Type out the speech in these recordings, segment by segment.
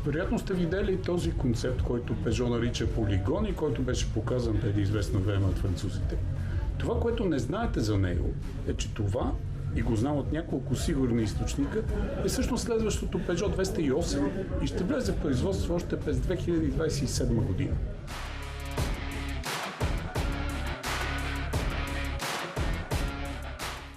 Вероятно сте видели този концепт, който Peugeot нарича полигон и който беше показан преди известно време от французите. Това, което не знаете за него, е, че това, и го знам от няколко сигурни източника, е всъщност следващото Peugeot 208 и ще влезе в производство още през 2027 година.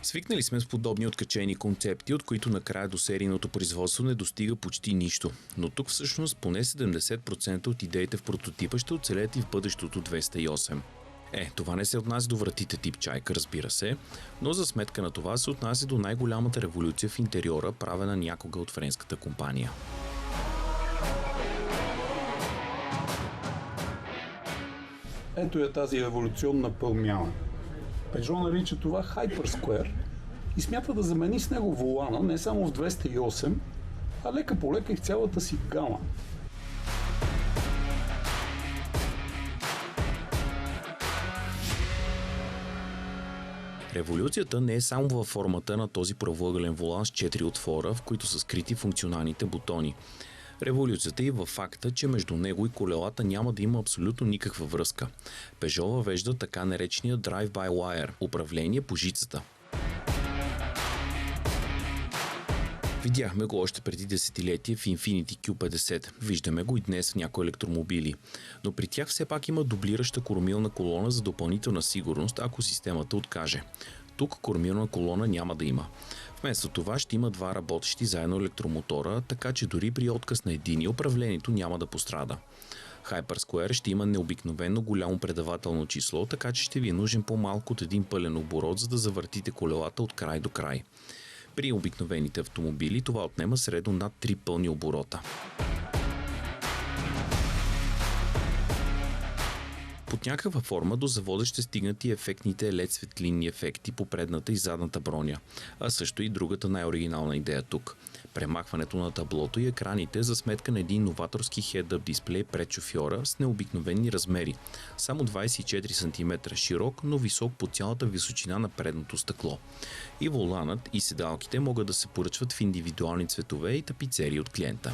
Свикнали сме с подобни откачени концепти, от които накрая до серийното производство не достига почти нищо. Но тук всъщност поне 70% от идеите в прототипа ще оцелят и в бъдещото 208. Това не се отнася до вратите тип чайка, разбира се, но за сметка на това се отнася до най-голямата революция в интериора, правена някога от френската компания. Ето е тази революционна промяна. Peugeot нарича това Hypersquare и смята да замени с него волана не само в 208, а лека по лека и в цялата си гама. Революцията не е само във формата на този правоъгълен волан с 4 отвора, в които са скрити функционалните бутони. Революцията е във факта, че между него и колелата няма да има абсолютно никаква връзка. Peugeot въвежда така наречения Drive-by-Wire – управление по жицата. Видяхме го още преди десетилетие в Infiniti Q50. Виждаме го и днес в някои електромобили. Но при тях все пак има дублираща кормилна колона за допълнителна сигурност, ако системата откаже. Тук кормилна колона няма да има. Вместо това ще има два работещи заедно електромотора, така че дори при отказ на едини управлението няма да пострада. Hypersquare ще има необикновено голямо предавателно число, така че ще ви е нужен по-малко от един пълен оборот, за да завъртите колелата от край до край. При обикновените автомобили това отнема средно над 3 пълни оборота. Под някаква форма до завода ще стигнат и ефектните LED светлинни ефекти по предната и задната броня, а също и другата най-оригинална идея тук – премахването на таблото и екраните за сметка на един новаторски head-up дисплей пред шофьора с необикновени размери, само 24 см широк, но висок по цялата височина на предното стъкло. И воланът и седалките могат да се поръчват в индивидуални цветове и тапицери от клиента.